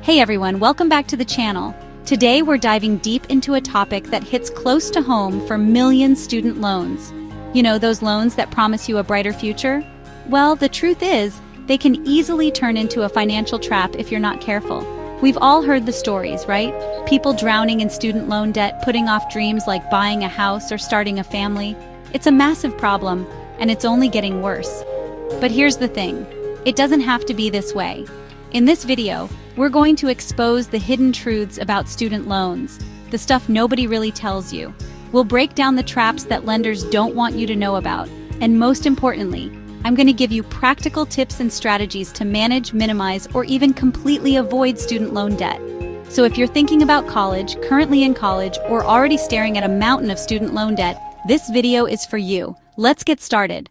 Hey everyone, welcome back to the channel. Today we're diving deep into a topic that hits close to home for millions of student loans. You know, those loans that promise you a brighter future? Well, the truth is, they can easily turn into a financial trap if you're not careful. We've all heard the stories, right? People drowning in student loan debt, putting off dreams like buying a house or starting a family. It's a massive problem, and it's only getting worse. But here's the thing, it doesn't have to be this way. In this video, we're going to expose the hidden truths about student loans, the stuff nobody really tells you. We'll break down the traps that lenders don't want you to know about, and most importantly, I'm going to give you practical tips and strategies to manage, minimize, or even completely avoid student loan debt. So if you're thinking about college, currently in college, or already staring at a mountain of student loan debt, this video is for you. Let's get started.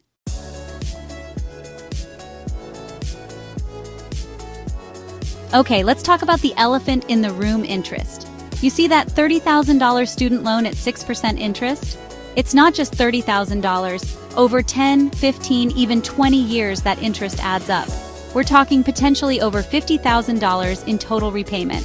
Okay, let's talk about the elephant in the room: interest. You see that $30,000 student loan at 6% interest? It's not just $30,000. Over 10, 15, even 20 years, that interest adds up. We're talking potentially over $50,000 in total repayment.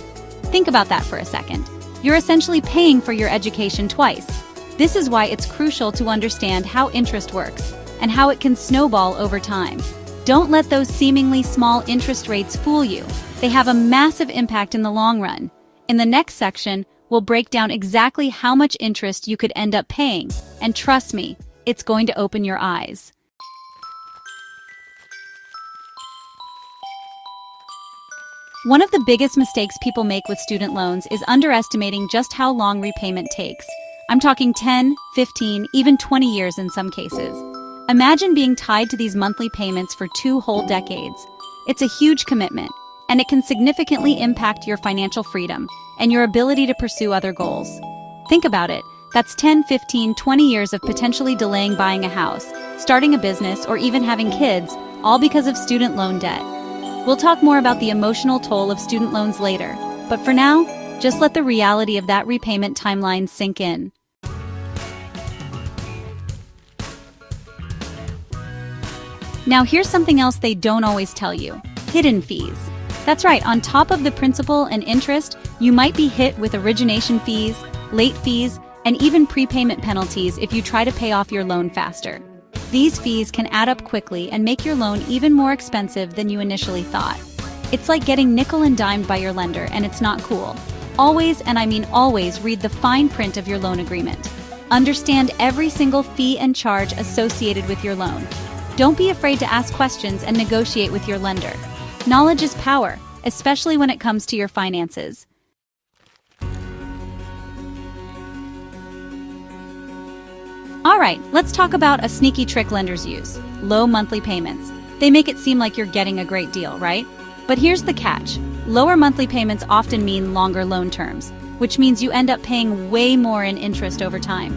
Think about that for a second. You're essentially paying for your education twice. This is why it's crucial to understand how interest works and how it can snowball over time. Don't let those seemingly small interest rates fool you. They have a massive impact in the long run. In the next section, we'll break down exactly how much interest you could end up paying, and trust me, it's going to open your eyes. One of the biggest mistakes people make with student loans is underestimating just how long repayment takes. I'm talking 10, 15, even 20 years in some cases. Imagine being tied to these monthly payments for 2 whole decades. It's a huge commitment, and it can significantly impact your financial freedom and your ability to pursue other goals. Think about it. That's 10, 15, 20 years of potentially delaying buying a house, starting a business, or even having kids, all because of student loan debt. We'll talk more about the emotional toll of student loans later, but for now, just let the reality of that repayment timeline sink in. Now here's something else they don't always tell you: hidden fees. That's right, on top of the principal and interest, you might be hit with origination fees, late fees, and even prepayment penalties if you try to pay off your loan faster. These fees can add up quickly and make your loan even more expensive than you initially thought. It's like getting nickel and dimed by your lender, and it's not cool. Always, and I mean always, read the fine print of your loan agreement. Understand every single fee and charge associated with your loan. Don't be afraid to ask questions and negotiate with your lender. Knowledge is power, especially when it comes to your finances. All right, let's talk about a sneaky trick lenders use: low monthly payments. They make it seem like you're getting a great deal, right? But here's the catch. Lower monthly payments often mean longer loan terms, which means you end up paying way more in interest over time.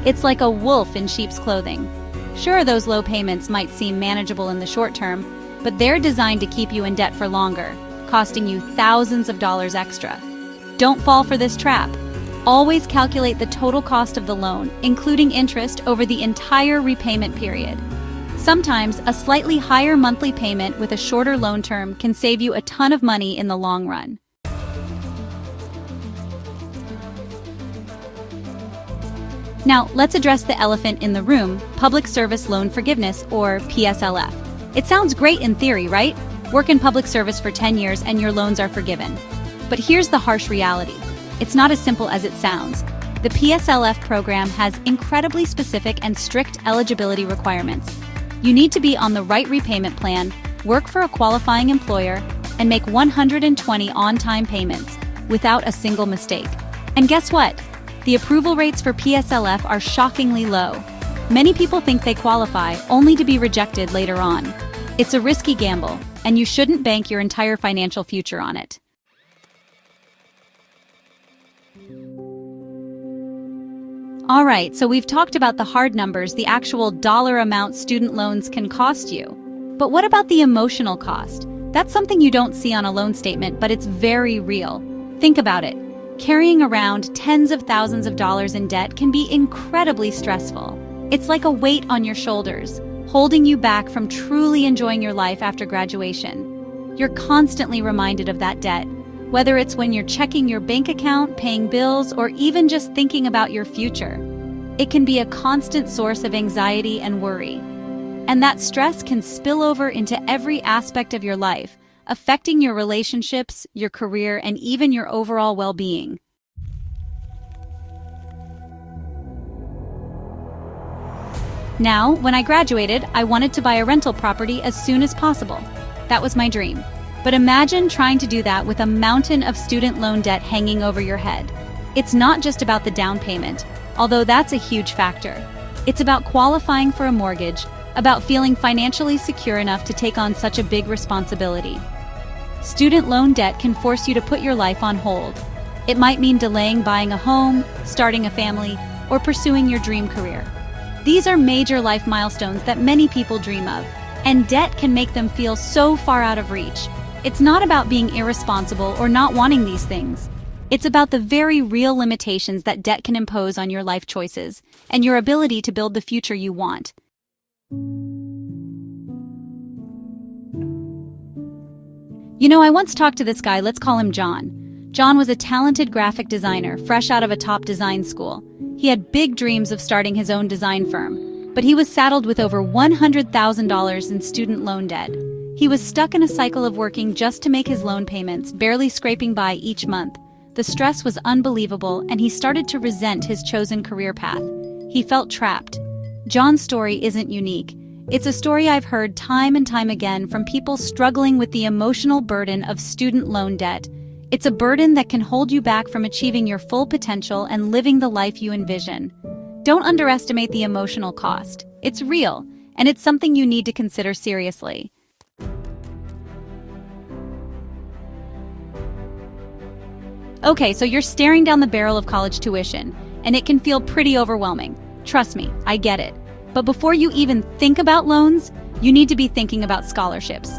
It's like a wolf in sheep's clothing. Sure, those low payments might seem manageable in the short term, but they're designed to keep you in debt for longer, costing you thousands of dollars extra. Don't fall for this trap. Always calculate the total cost of the loan, including interest, over the entire repayment period. Sometimes a slightly higher monthly payment with a shorter loan term can save you a ton of money in the long run. Now, let's address the elephant in the room: public service loan forgiveness, or PSLF. It sounds great in theory, right? Work in public service for 10 years and your loans are forgiven. But here's the harsh reality. It's not as simple as it sounds. The PSLF program has incredibly specific and strict eligibility requirements. You need to be on the right repayment plan, work for a qualifying employer, and make 120 on-time payments without a single mistake. And guess what? The approval rates for PSLF are shockingly low. Many people think they qualify, only to be rejected later on. It's a risky gamble, and you shouldn't bank your entire financial future on it. All right, so we've talked about the hard numbers, the actual dollar amount student loans can cost you. But what about the emotional cost? That's something you don't see on a loan statement, but it's very real. Think about it. Carrying around tens of thousands of dollars in debt can be incredibly stressful. It's like a weight on your shoulders, holding you back from truly enjoying your life after graduation. You're constantly reminded of that debt, whether it's when you're checking your bank account, paying bills, or even just thinking about your future. It can be a constant source of anxiety and worry. And that stress can spill over into every aspect of your life, affecting your relationships, your career, and even your overall well-being. Now, when I graduated, I wanted to buy a rental property as soon as possible. That was my dream. But imagine trying to do that with a mountain of student loan debt hanging over your head. It's not just about the down payment, although that's a huge factor. It's about qualifying for a mortgage, about feeling financially secure enough to take on such a big responsibility. Student loan debt can force you to put your life on hold. It might mean delaying buying a home, starting a family, or pursuing your dream career. These are major life milestones that many people dream of, and debt can make them feel so far out of reach. It's not about being irresponsible or not wanting these things. It's about the very real limitations that debt can impose on your life choices and your ability to build the future you want. You know, I once talked to this guy, let's call him John. John was a talented graphic designer, fresh out of a top design school. He had big dreams of starting his own design firm, but he was saddled with over $100,000 in student loan debt. He was stuck in a cycle of working just to make his loan payments, barely scraping by each month. The stress was unbelievable, and he started to resent his chosen career path. He felt trapped. John's story isn't unique. It's a story I've heard time and time again from people struggling with the emotional burden of student loan debt. It's a burden that can hold you back from achieving your full potential and living the life you envision. Don't underestimate the emotional cost. It's real, and it's something you need to consider seriously. Okay, so you're staring down the barrel of college tuition, and it can feel pretty overwhelming. Trust me, I get it. But before you even think about loans, you need to be thinking about scholarships.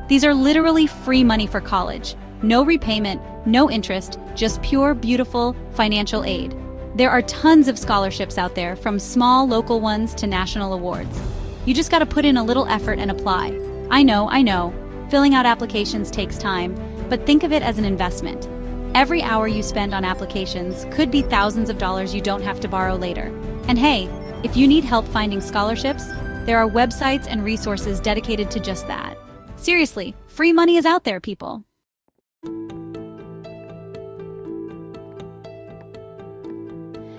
These are literally free money for college. No repayment, no interest, just pure, beautiful financial aid. There are tons of scholarships out there, from small local ones to national awards. You just gotta put in a little effort and apply. I know, filling out applications takes time, but think of it as an investment. Every hour you spend on applications could be thousands of dollars you don't have to borrow later. And hey, if you need help finding scholarships, there are websites and resources dedicated to just that. Seriously, free money is out there, people.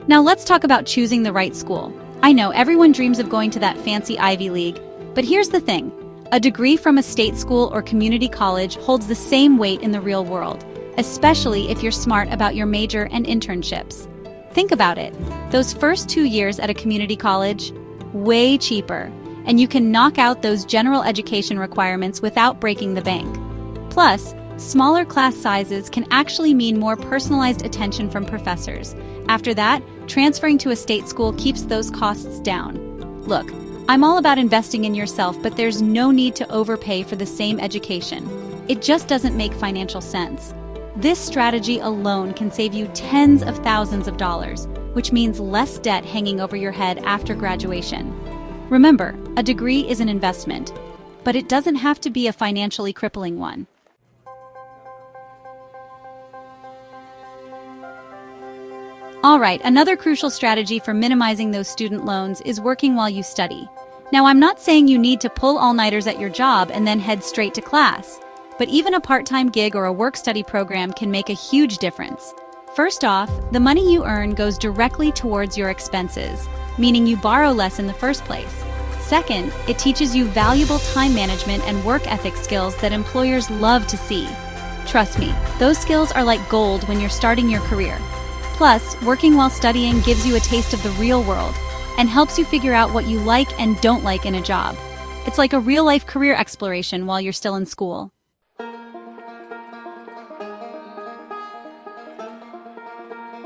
Now let's talk about choosing the right school. I know everyone dreams of going to that fancy Ivy League, but here's the thing. A degree from a state school or community college holds the same weight in the real world, especially if you're smart about your major and internships. Think about it. Those first 2 years at a community college, way cheaper, and you can knock out those general education requirements without breaking the bank. Plus, smaller class sizes can actually mean more personalized attention from professors. After that, transferring to a state school keeps those costs down. Look, I'm all about investing in yourself, but there's no need to overpay for the same education. It just doesn't make financial sense. This strategy alone can save you tens of thousands of dollars, which means less debt hanging over your head after graduation. Remember, a degree is an investment, but it doesn't have to be a financially crippling one. All right, another crucial strategy for minimizing those student loans is working while you study. Now, I'm not saying you need to pull all-nighters at your job and then head straight to class, but even a part-time gig or a work-study program can make a huge difference. First off, the money you earn goes directly towards your expenses, meaning you borrow less in the first place. Second, it teaches you valuable time management and work ethic skills that employers love to see. Trust me, those skills are like gold when you're starting your career. Plus, working while studying gives you a taste of the real world and helps you figure out what you like and don't like in a job. It's like a real-life career exploration while you're still in school.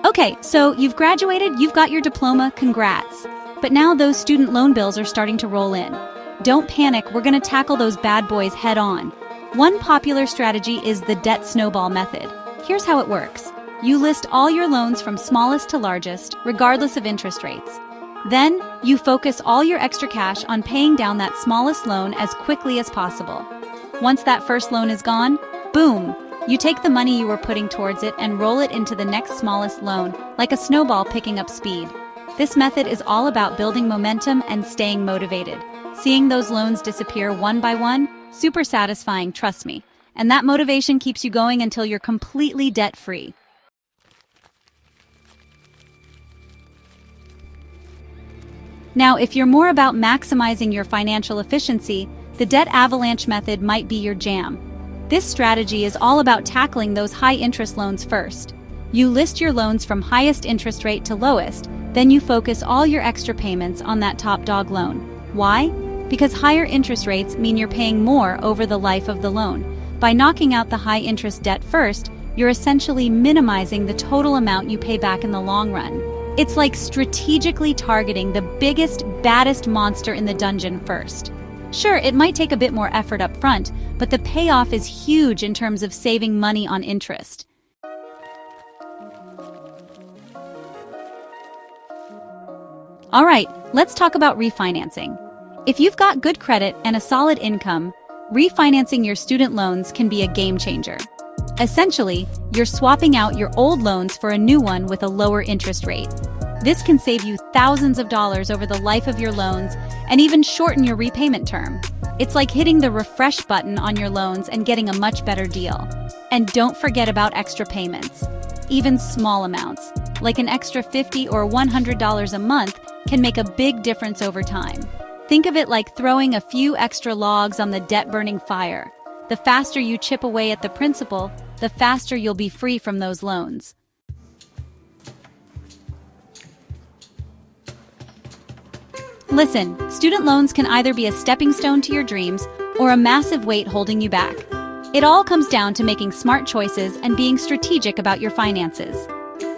Okay, so you've graduated, you've got your diploma, congrats. But now those student loan bills are starting to roll in. Don't panic, we're gonna tackle those bad boys head on. One popular strategy is the debt snowball method. Here's how it works. You list all your loans from smallest to largest, regardless of interest rates. Then, you focus all your extra cash on paying down that smallest loan as quickly as possible. Once that first loan is gone, boom, You take the money you were putting towards it and roll it into the next smallest loan, like a snowball picking up speed. This method is all about building momentum and staying motivated. Seeing those loans disappear one by one, super satisfying, trust me. And that motivation keeps you going until you're completely debt-free. Now, if you're more about maximizing your financial efficiency, the debt avalanche method might be your jam. This strategy is all about tackling those high-interest loans first. You list your loans from highest interest rate to lowest, then you focus all your extra payments on that top dog loan. Why? Because higher interest rates mean you're paying more over the life of the loan. By knocking out the high-interest debt first, you're essentially minimizing the total amount you pay back in the long run. It's like strategically targeting the biggest, baddest monster in the dungeon first. Sure, it might take a bit more effort up front, but the payoff is huge in terms of saving money on interest. All right, let's talk about refinancing. If you've got good credit and a solid income, refinancing your student loans can be a game changer. Essentially, you're swapping out your old loans for a new one with a lower interest rate. This can save you thousands of dollars over the life of your loans and even shorten your repayment term. It's like hitting the refresh button on your loans and getting a much better deal. And don't forget about extra payments. Even small amounts, like an extra $50 or $100 a month, can make a big difference over time. Think of it like throwing a few extra logs on the debt-burning fire. The faster you chip away at the principal, the faster you'll be free from those loans. Listen, student loans can either be a stepping stone to your dreams or a massive weight holding you back. It all comes down to making smart choices and being strategic about your finances.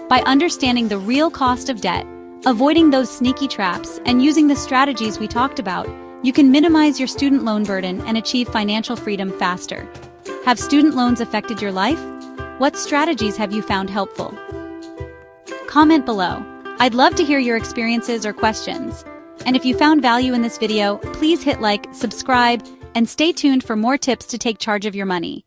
By understanding the real cost of debt, avoiding those sneaky traps, and using the strategies we talked about, you can minimize your student loan burden and achieve financial freedom faster. Have student loans affected your life? What strategies have you found helpful? Comment below. I'd love to hear your experiences or questions. And if you found value in this video, please hit like, subscribe, and stay tuned for more tips to take charge of your money.